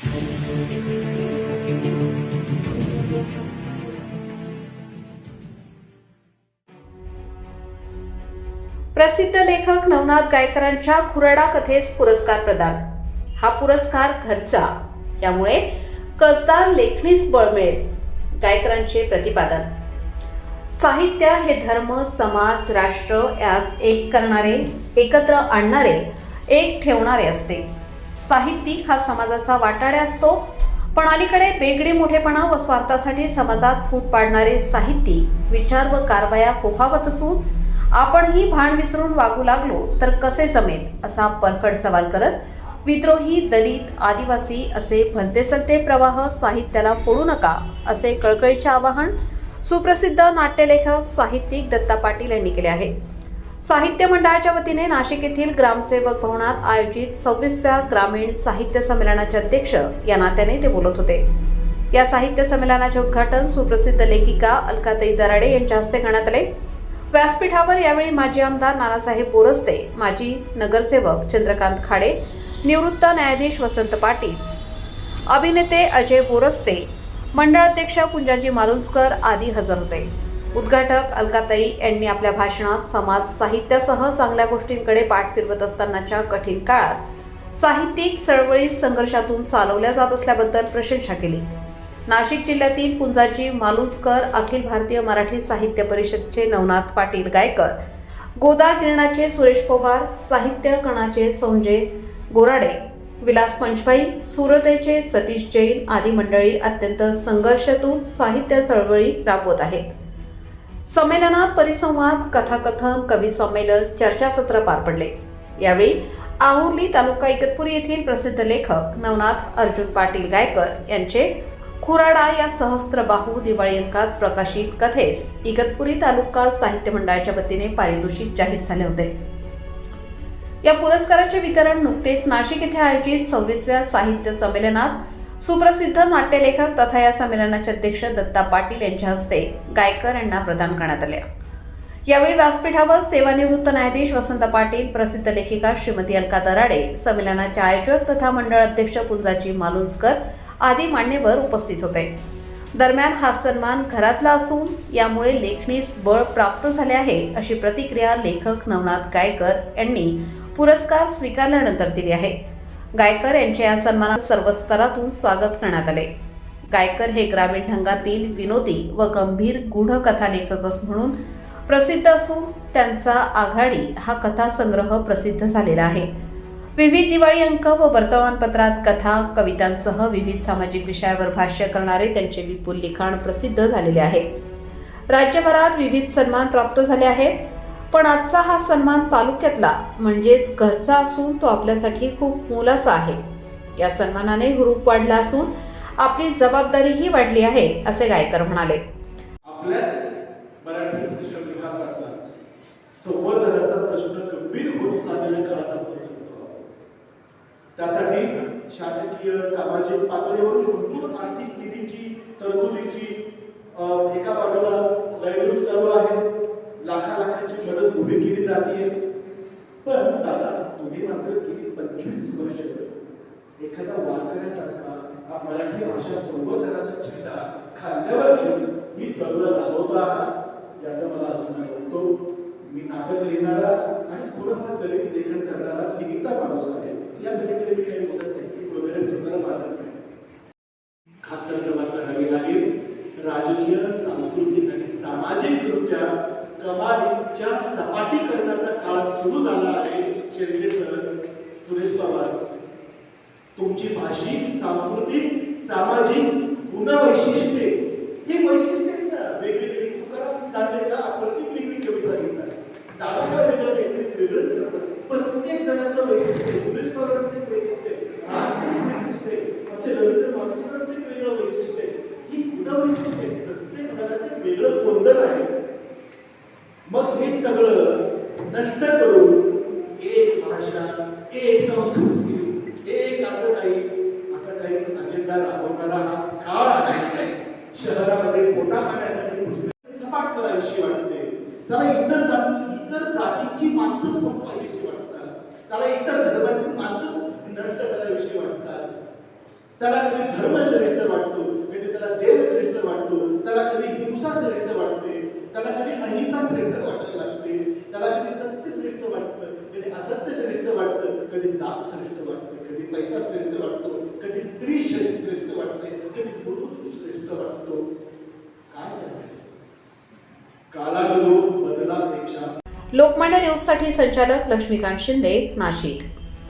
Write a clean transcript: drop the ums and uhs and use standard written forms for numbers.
प्रसिद्ध लेखक नवनाथ गायकरांच्या खुराडा कथेस पुरस्कार प्रदान। हा पुरस्कार घरचा, यामुळे कसदार लेखणीस बळ मिळेल, गायकरांचे प्रतिपादन। साहित्य हे धर्म, समाज, राष्ट्र यास एक करणारे, एकत्र आणणारे, एक ठेवणारे असते। साहित्यिक हा समाजाचा वाटाड्या असतो, पण अलीकडे बेगडी मोठेपणा व स्वार्थासाठी समाजात फूट पाडणारे साहित्यिक विचार व कारवाया फोफावत असून आपणही भान विसरून वागू लागलो तर कसे जमेल, असा परखड सवाल करत विद्रोही, दलित, आदिवासी असे भलते सलते प्रवाह साहित्याला फोडू नका, असे कळकळीचे आवाहन सुप्रसिद्ध नाट्यलेखक साहित्यिक दत्ता पाटील यांनी केले आहे। साहित्य मंडळाच्या वतीने नाशिक येथील ग्रामसेवक भवनात आयोजित 26व्या ग्रामीण साहित्य संमेलनाचे अध्यक्ष या नात्याने ते बोलत होते। या साहित्य संमेलनाचे उद्घाटन सुप्रसिद्ध लेखिका अलकाताई दराडे यांच्या हस्ते करण्यात आले। व्यासपीठावर यावेळी माजी आमदार नानासाहेब बोरस्ते, माजी नगरसेवक चंद्रकांत खाडे, निवृत्त न्यायाधीश वसंत पाटील, अभिनेते अजय बोरस्ते, मंडळ अध्यक्ष कुंजाजी मालुंजकर आदी हजर होते। उद्घाटक अलकाताई यांनी आपल्या भाषणात समाज साहित्यासह चांगल्या गोष्टींकडे पाठ फिरवत असतानाच्या कठीण काळात साहित्यिक चळवळी संघर्षातून चालवल्या जात असल्याबद्दल प्रशंसा केली। नाशिक जिल्ह्यातील कुंजाजी मालुंजकर, अखिल भारतीय मराठी साहित्य परिषदेचे नवनाथ पाटील गायकर, गोदा गिरणाचे सुरेश पवार, साहित्य कणाचे संजय गोराडे, विलास पंचभाई, सुरतेचे सतीश जैन आदी मंडळी अत्यंत संघर्षातून साहित्य चळवळी राबवत आहेत। संमेलनात परिसंवाद, कथाकथन, कवी संमेलन, चर्चासत्र पार पडले। यावेळी आहुर्ली तालुका इगतपुरी येथील प्रसिद्ध लेखक नवनाथ अर्जुन पाटील गायकर यांचे खुराडा या सहस्त्रबाहू दिवाळी अंकात प्रकाशित कथेस इगतपुरी तालुका साहित्य मंडळाच्या वतीने पारितोषिक जाहीर झाले होते। या पुरस्काराचे वितरण नुकतेच नाशिक येथे आयोजित 26व्या साहित्य संमेलनात सुप्रसिद्ध नाट्यलेखक तथा या संमेलनाचे अध्यक्ष दत्ता पाटील यांच्या हस्ते गायकर यांना प्रदान करण्यात आले। यावेळी व्यासपीठावर सेवानिवृत्त न्यायाधीश वसंत पाटील, प्रसिद्ध लेखिका श्रीमती अलका दराडे, संमेलनाचे आयोजक तथा मंडळ अध्यक्ष कुंजाजी मालुंजकर आदी मान्यवर उपस्थित होते। दरम्यान हा सन्मान घरातला असून यामुळे लेखणीस बळ प्राप्त झाले आहे, अशी प्रतिक्रिया लेखक नवनाथ गायकर यांनी पुरस्कार स्वीकारल्यानंतर दिली आहे। गायकर यांच्या या सन्मानात सर्व स्तरातून स्वागत करण्यात आले। गायकर हे ग्रामीण ढंगातील विनोदी व गंभीर गूढ कथा लेखक म्हणून प्रसिद्ध असून त्यांचा आघाडी हा कथासंग्रह प्रसिद्ध झालेला आहे। विविध दिवाळी अंक व वर्तमानपत्रात कथा, कवितांसह विविध सामाजिक विषयावर भाष्य करणारे त्यांचे विपुल लिखाण प्रसिद्ध झालेले आहे। राज्यभरात विविध सन्मान प्राप्त झाले आहेत, पण आजचा हा सन्मान तालुक्यातला म्हणजेच घरचा असून तो आपल्यासाठी खूप मोलाचा आहे। या सन्मानाने हुरूप वाढला असून आपली जबाबदारीही वाढली आहे, असे गायकर म्हणाले। आपल्याच मराठी भाषा विकासाचा, संवर्धनाचा प्रश्न गंभीर होत चाललेल्या काळात आपण जगतो। त्यासाठी शासकीय, सामाजिक पातळीवर भरपूर आर्थिक निधीची, तरतुदीची एका बाजूला लयलूट चालू आहे, लाखांची मदत उभी केली जाते। पण दादा, तुम्ही मात्र गेली 25 वर्ष एखादा वारकऱ्यासारखा हा मराठी भाषा संवर्धनाचा झेंडा खांद्यावर घेऊन ही चळवळ राबवत आहात, याचा मला अभिमान वाटतो। मी नाटक लिहिणारा आणि थोडंफार ललित लेखन करणारा लिहिता माणूस आहे। या पलीकडे मी काही मोठं साहित्यिक वगैरे सुद्धा मानत नाही। खातर जमा करावी लागेल। राजकीय, सांस्कृतिक आणि सामाजिक दृष्ट्या कमालीच्या सपाटीकरणाचा काळ सुरू झाला आहे। शेंडे सर, सुरेश पवार, तुमची भाषिक, सांस्कृतिक, सामाजिक गुणवैशिष्ट्ये हे वैशिष्ट्य वेगवेगळी तुकाराम दांडेकर प्रत्येक वेगळी कविता लिहितात, दादा वेगळं काहीतरी वेगळंच करतात। प्रत्येक जणाचं वैशिष्ट्य, सुरेश पवारांचे वैशिष्ट्य, राजचे वैशिष्ट्य, आमचे रवींद्र मालुंजकरांचे वेगळं वैशिष्ट्य, ही गुणवैशिष्ट्ये प्रत्येक जणाचे वेगळं कोंदण आहे। मग हे सगळं नष्ट करून एक भाषा, एक संस्कृती, एक असं काही अजेंडा राबवणारा हा काळ आहे। शहरामध्ये पोटा पाण्यासाठी पुस्तके सपाट करावीशी वाटते, त्याला इतर जातीची माणसं संपवावीशी वाटतात, त्याला इतर धर्मातील माणसं नष्ट करावीशी वाटतात। त्याला कधी धर्म श्रेष्ठ वाटतो, कधी त्याला देव श्रेष्ठ वाटतो, त्याला कधी हिंसा श्रेष्ठ वाटते, त्याला कधी अहिंसा श्रेष्ठ वाटायला लागते, त्याला कधी सत्य श्रेष्ठ वाटतं, कधी असत्य श्रेष्ठ वाटतं, कधी जात श्रेष्ठ वाटते, कधी पैसा श्रेष्ठ वाटतो, कधी स्त्री श्रेष्ठ वाटते, कधी पुरुष श्रेष्ठ वाटतो. काय झालं? कालानुरूप बदलापेक्षा. लोकमान्य न्यूज साठी संचालक लक्ष्मीकांत शिंदे, नाशिक.